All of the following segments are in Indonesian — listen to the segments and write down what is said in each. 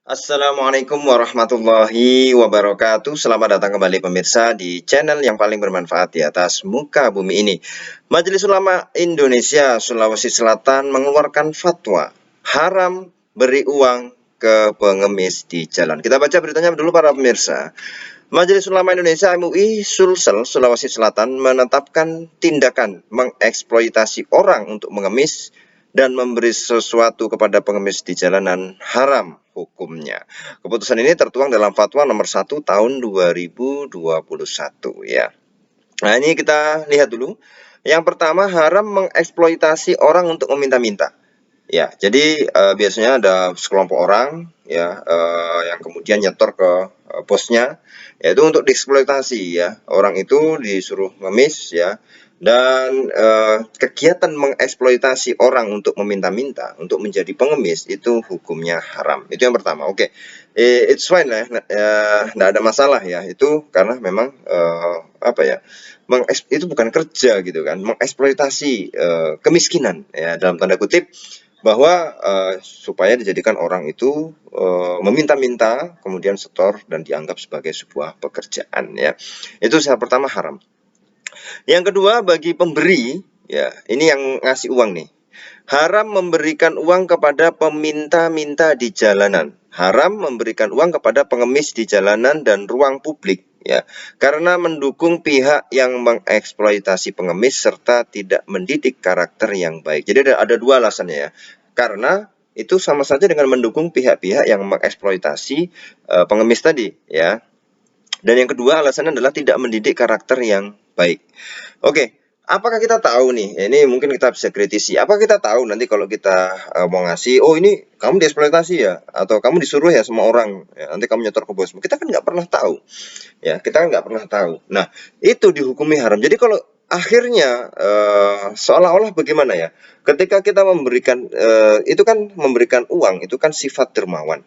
Assalamualaikum warahmatullahi wabarakatuh. Selamat datang kembali pemirsa di channel yang paling bermanfaat di atas muka bumi ini. Majelis Ulama Indonesia Sulawesi Selatan mengeluarkan fatwa haram beri uang ke pengemis di jalan. Kita baca beritanya dulu para pemirsa. Majelis Ulama Indonesia MUI Sulsel Sulawesi Selatan menetapkan tindakan mengeksploitasi orang untuk mengemis dan memberi sesuatu kepada pengemis di jalanan haram hukumnya. Keputusan ini tertuang dalam Fatwa nomor 1 tahun 2021 ya. Nah, ini kita lihat dulu. Yang pertama, haram mengeksploitasi orang untuk meminta-minta. Ya, jadi biasanya ada sekelompok orang ya yang kemudian nyetor ke bosnya, yaitu untuk dieksploitasi ya. Orang itu disuruh ngemis ya, dan kegiatan mengeksploitasi orang untuk meminta-minta untuk menjadi pengemis itu hukumnya haram. Itu yang pertama. Oke, it's fine lah, nggak ada masalah ya. Itu karena memang apa ya? Itu bukan kerja gitu kan, mengeksploitasi kemiskinan ya dalam tanda kutip, bahwa supaya dijadikan orang itu meminta-minta kemudian setor dan dianggap sebagai sebuah pekerjaan ya. Itu yang pertama haram. Yang kedua, bagi pemberi ya, ini yang ngasih uang nih. Haram memberikan uang kepada peminta-minta di jalanan. Haram memberikan uang kepada pengemis di jalanan dan ruang publik ya, karena mendukung pihak yang mengeksploitasi pengemis serta tidak mendidik karakter yang baik. Jadi ada dua alasannya ya. Karena itu sama saja dengan mendukung pihak-pihak yang mengeksploitasi pengemis tadi ya. Dan yang kedua alasannya adalah tidak mendidik karakter yang baik. Oke, apakah kita tahu nih? Ini mungkin kita bisa kritisi. Apakah kita tahu nanti kalau kita mau ngasih, oh ini kamu dieksploitasi ya, atau kamu disuruh ya sama orang, ya, nanti kamu nyetor ke bosmu. Kita kan nggak pernah tahu, ya kita kan nggak pernah tahu. Nah, itu dihukumi haram. Jadi kalau akhirnya seolah-olah bagaimana ya? Ketika kita memberikan itu kan memberikan uang, itu kan sifat dermawan.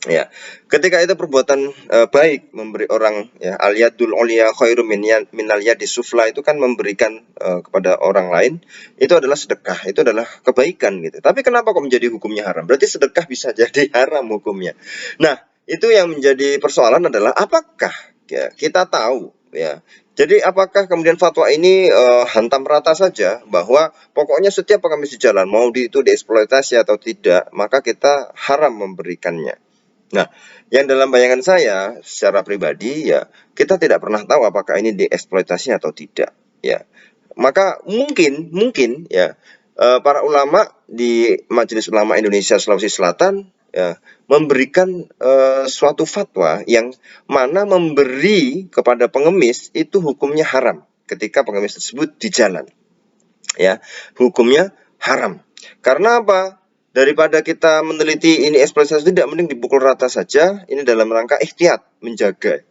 Ya, ketika itu perbuatan baik, memberi orang ya, al-yadul ulya khairum minal yadis sufla, itu kan memberikan kepada orang lain, itu adalah sedekah, itu adalah kebaikan gitu. Tapi kenapa kok menjadi hukumnya haram? Berarti sedekah bisa jadi haram hukumnya. Nah, itu yang menjadi persoalan adalah apakah ya, kita tahu ya. Jadi apakah kemudian fatwa ini hantam rata saja bahwa pokoknya setiap pengemis di jalan mau itu dieksploitasi atau tidak, maka kita haram memberikannya. Nah, yang dalam bayangan saya secara pribadi ya, kita tidak pernah tahu apakah ini dieksploitasi atau tidak ya. Maka mungkin ya, para ulama di Majelis Ulama Indonesia Sulawesi Selatan ya, memberikan suatu fatwa yang mana memberi kepada pengemis itu hukumnya haram ketika pengemis tersebut di jalan ya, hukumnya haram. Karena apa? Daripada kita meneliti ini eksploitasi tidak, mending dipukul rata saja. Ini dalam rangka ikhtiat menjaga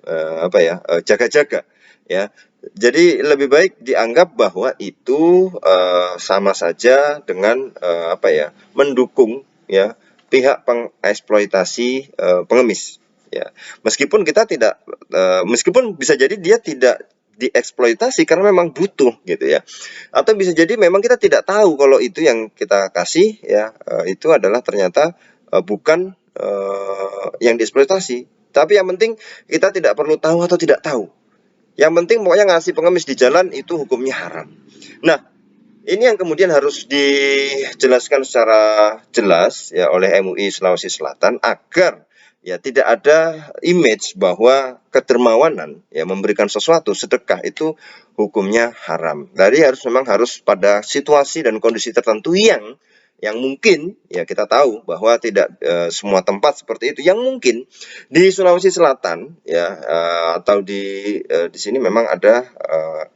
jaga-jaga ya. Jadi lebih baik dianggap bahwa itu sama saja dengan mendukung ya pihak pengeksploitasi pengemis ya. Meskipun kita tidak meskipun bisa jadi dia tidak dieksploitasi karena memang butuh gitu ya, atau bisa jadi memang kita tidak tahu kalau itu yang kita kasih ya itu adalah ternyata bukan yang dieksploitasi. Tapi yang penting kita tidak perlu tahu atau tidak tahu, yang penting pokoknya ngasih pengemis di jalan itu hukumnya haram. Nah, ini yang kemudian harus dijelaskan secara jelas ya oleh MUI Sulawesi Selatan agar ya tidak ada image bahwa kedermawanan ya memberikan sesuatu sedekah itu hukumnya haram. Jadi memang harus pada situasi dan kondisi tertentu yang mungkin ya kita tahu bahwa tidak semua tempat seperti itu, yang mungkin di Sulawesi Selatan ya atau di sini memang ada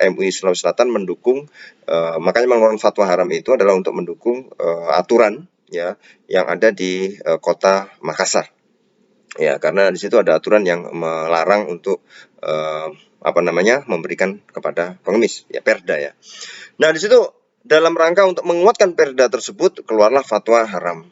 MUI Sulawesi Selatan mendukung, makanya mengeluarkan fatwa haram itu adalah untuk mendukung aturan ya yang ada di kota Makassar ya, karena di situ ada aturan yang melarang untuk memberikan kepada pengemis ya, perda ya. Nah, di situ dalam rangka untuk menguatkan perda tersebut keluarlah fatwa haram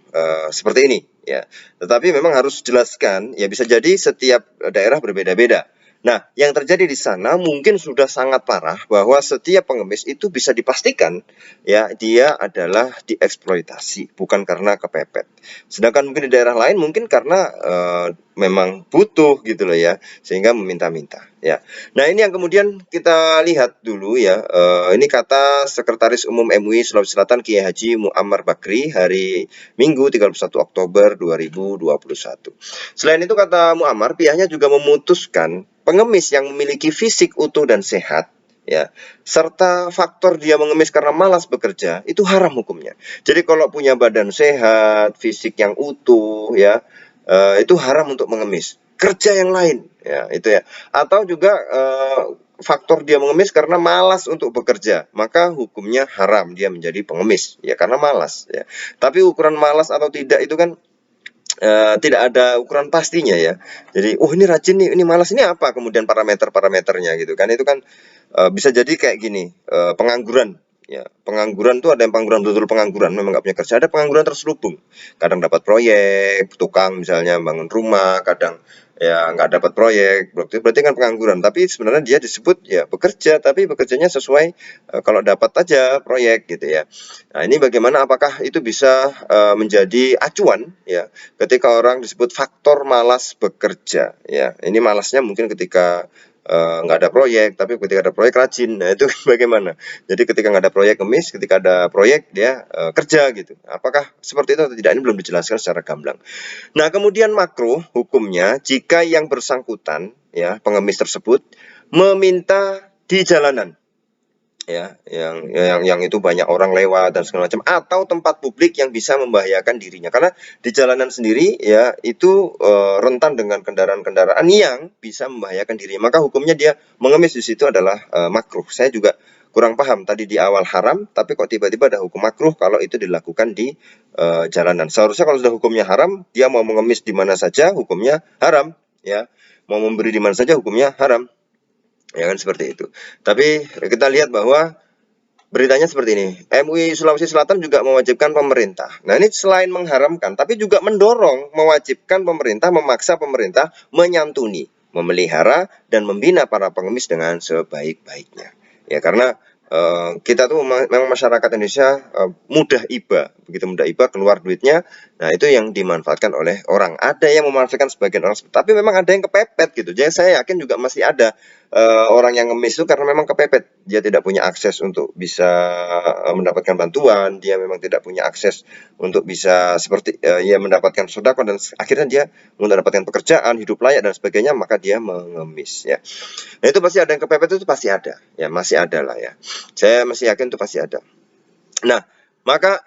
seperti ini ya. Tetapi memang harus jelaskan ya, bisa jadi setiap daerah berbeda-beda. Nah, yang terjadi di sana mungkin sudah sangat parah bahwa setiap pengemis itu bisa dipastikan ya dia adalah dieksploitasi, bukan karena kepepet. Sedangkan mungkin di daerah lain mungkin karena memang butuh gitu loh ya, sehingga meminta-minta ya. Nah, ini yang kemudian kita lihat dulu ya. Ini kata Sekretaris Umum MUI Sulawesi Selatan Kiai Haji Muammar Bakri hari Minggu 31 Oktober 2021. Selain itu kata Muammar, pihaknya juga memutuskan pengemis yang memiliki fisik utuh dan sehat ya, serta faktor dia mengemis karena malas bekerja itu haram hukumnya. Jadi kalau punya badan sehat, fisik yang utuh ya, itu haram untuk mengemis. Kerja yang lain ya, itu ya. Atau juga faktor dia mengemis karena malas untuk bekerja, maka hukumnya haram dia menjadi pengemis ya karena malas ya. Tapi ukuran malas atau tidak itu kan tidak ada ukuran pastinya ya. Jadi, oh ini rajin nih, ini malas, ini apa kemudian parameter-parameternya gitu kan. Itu kan bisa jadi kayak gini, pengangguran. Ya, pengangguran tuh ada yang pengangguran betul-betul pengangguran, memang nggak punya kerja, ada pengangguran terselubung. Kadang dapat proyek, tukang misalnya bangun rumah, kadang ya nggak dapat proyek, berarti kan pengangguran. Tapi sebenarnya dia disebut ya bekerja, tapi bekerjanya sesuai kalau dapat aja proyek gitu ya. Nah, ini bagaimana apakah itu bisa menjadi acuan ya ketika orang disebut faktor malas bekerja ya. Ini malasnya mungkin ketika nggak ada proyek, tapi ketika ada proyek rajin. Nah, itu bagaimana? Jadi ketika nggak ada proyek ngemis, ketika ada proyek dia kerja gitu. Apakah seperti itu atau tidak? Ini belum dijelaskan secara gamblang. Nah, kemudian makruh hukumnya jika yang bersangkutan ya pengemis tersebut meminta di jalanan ya, yang itu banyak orang lewat dan segala macam, atau tempat publik yang bisa membahayakan dirinya. Karena di jalanan sendiri ya itu rentan dengan kendaraan-kendaraan yang bisa membahayakan dirinya. Maka hukumnya dia mengemis di situ adalah makruh. Saya juga kurang paham tadi di awal haram, tapi kok tiba-tiba ada hukum makruh kalau itu dilakukan di jalanan. Seharusnya kalau sudah hukumnya haram, dia mau mengemis di mana saja hukumnya haram ya. Mau memberi di mana saja hukumnya haram. Ya kan seperti itu. Tapi kita lihat bahwa beritanya seperti ini. MUI Sulawesi Selatan juga mewajibkan pemerintah. Nah, ini selain mengharamkan tapi juga mendorong mewajibkan pemerintah, memaksa pemerintah menyantuni, memelihara dan membina para pengemis dengan sebaik-baiknya. Ya karena kita tuh memang masyarakat Indonesia mudah iba, begitu mudah iba keluar duitnya. Nah, itu yang dimanfaatkan oleh orang. Ada yang memanfaatkan sebagian orang, tapi memang ada yang kepepet gitu. Jadi saya yakin juga masih ada orang yang ngemis itu karena memang kepepet. Dia tidak punya akses untuk bisa mendapatkan bantuan, dia memang tidak punya akses untuk bisa seperti ya mendapatkan sedekah dan akhirnya dia mendapatkan pekerjaan, hidup layak dan sebagainya, maka dia mengemis ya. Nah, itu pasti ada yang kepepet, itu pasti ada. Ya, masih ada lah ya. Saya masih yakin itu pasti ada. Nah, maka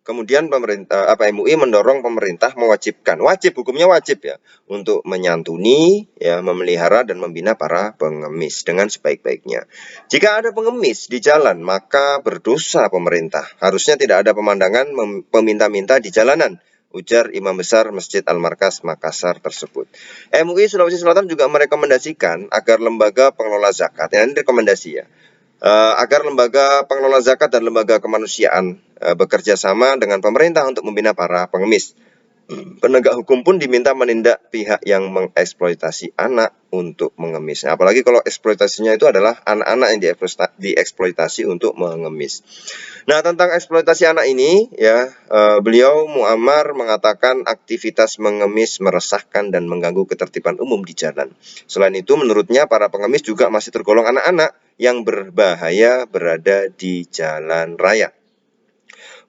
kemudian pemerintah MUI mendorong pemerintah mewajibkan, wajib hukumnya wajib ya, untuk menyantuni, ya, memelihara dan membina para pengemis dengan sebaik-baiknya. Jika ada pengemis di jalan, maka berdosa pemerintah. Harusnya tidak ada pemandangan peminta-minta di jalanan, ujar Imam Besar Masjid Al-Markas Makassar tersebut. MUI Sulawesi Selatan juga merekomendasikan agar lembaga pengelola zakat, ya, ini rekomendasi ya, agar lembaga pengelola zakat dan lembaga kemanusiaan bekerja sama dengan pemerintah untuk membina para pengemis. Penegak hukum pun diminta menindak pihak yang mengeksploitasi anak untuk mengemis. Nah, apalagi kalau eksploitasinya itu adalah anak-anak yang dieksploitasi untuk mengemis. Nah, tentang eksploitasi anak ini ya, beliau Muammar mengatakan aktivitas mengemis meresahkan dan mengganggu ketertiban umum di jalan. Selain itu, menurutnya para pengemis juga masih tergolong anak-anak yang berbahaya berada di jalan raya.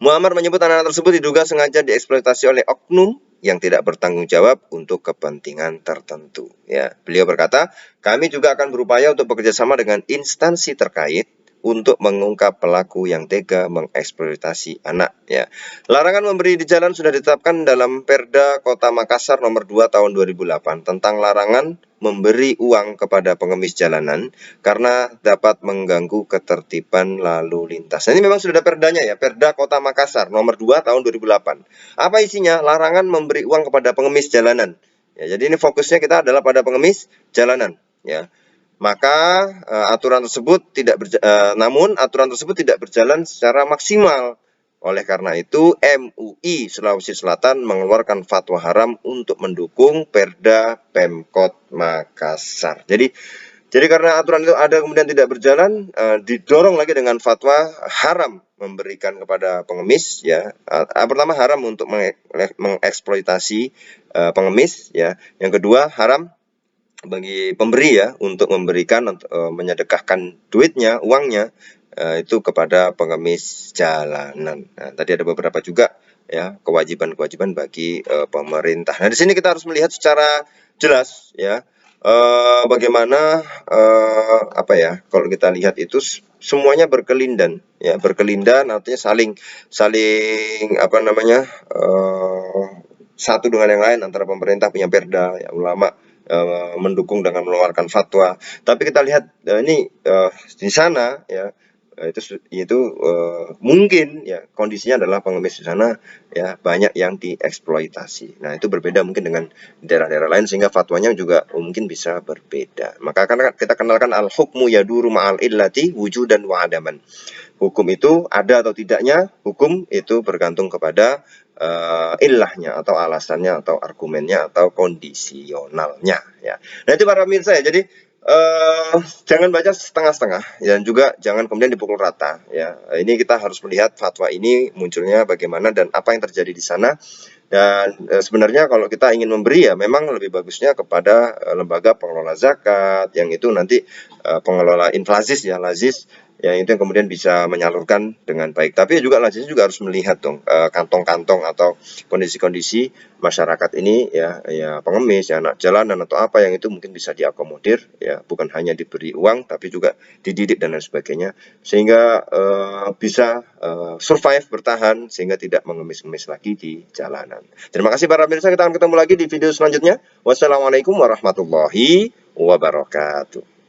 Muammar menyebut anak-anak tersebut diduga sengaja dieksploitasi oleh oknum yang tidak bertanggung jawab untuk kepentingan tertentu. Ya, beliau berkata, kami juga akan berupaya untuk bekerjasama dengan instansi terkait untuk mengungkap pelaku yang tega mengeksploitasi anak. Ya, larangan memberi di jalan sudah ditetapkan dalam Perda Kota Makassar nomor 2 tahun 2008 tentang larangan memberi uang kepada pengemis jalanan karena dapat mengganggu ketertiban lalu lintas. Nah, ini memang sudah ada perdanya ya, Perda Kota Makassar nomor 2 tahun 2008. Apa isinya? Larangan memberi uang kepada pengemis jalanan. Ya, jadi ini fokusnya kita adalah pada pengemis jalanan ya. Maka namun aturan tersebut tidak berjalan secara maksimal Oleh karena itu, MUI Sulawesi Selatan mengeluarkan fatwa haram untuk mendukung Perda Pemkot Makassar. Jadi karena aturan itu ada kemudian tidak berjalan, didorong lagi dengan fatwa haram memberikan kepada pengemis, ya. Pertama haram untuk mengeksploitasi pengemis, ya. Yang kedua haram bagi pemberi, ya, untuk memberikan menyedekahkan duitnya, uangnya itu kepada pengemis jalanan. Nah, tadi ada beberapa juga, ya, kewajiban-kewajiban bagi pemerintah. Nah, di sini kita harus melihat secara jelas, ya, bagaimana apa ya, kalau kita lihat itu semuanya berkelindan, ya, berkelindan artinya saling apa namanya, satu dengan yang lain, antara pemerintah punya perda, ya, ulama mendukung dengan mengeluarkan fatwa. Tapi kita lihat ini di sana, ya, itu mungkin, ya, kondisinya adalah pengemis di sana, ya, banyak yang dieksploitasi. Nah, itu berbeda mungkin dengan daerah-daerah lain, sehingga fatwanya juga mungkin bisa berbeda. Maka karena kita kenalkan al-hukmu yaduru ma'al illati wujudan wa adaman. Hukum itu ada atau tidaknya, hukum itu bergantung kepada ilahnya atau alasannya atau argumennya atau kondisionalnya, ya. Nah, itu para pemirsa, ya. Jadi jangan baca setengah-setengah, dan juga jangan kemudian dipukul rata, ya. Ini kita harus melihat fatwa ini munculnya bagaimana dan apa yang terjadi di sana. Dan sebenarnya kalau kita ingin memberi, ya, memang lebih bagusnya kepada lembaga pengelola zakat, yang itu nanti pengelola inflazis, ya, lazis, yang itu yang kemudian bisa menyalurkan dengan baik. Tapi juga lazis juga harus melihat dong kantong-kantong atau kondisi-kondisi masyarakat ini, ya, pengemis, ya, anak jalanan atau apa yang itu mungkin bisa diakomodir, ya, bukan hanya diberi uang tapi juga dididik dan lain sebagainya, sehingga bisa survive, bertahan, sehingga tidak mengemis-ngemis lagi di jalanan. Terima kasih para pemirsa, kita akan ketemu lagi di video selanjutnya. Wassalamualaikum warahmatullahi wabarakatuh.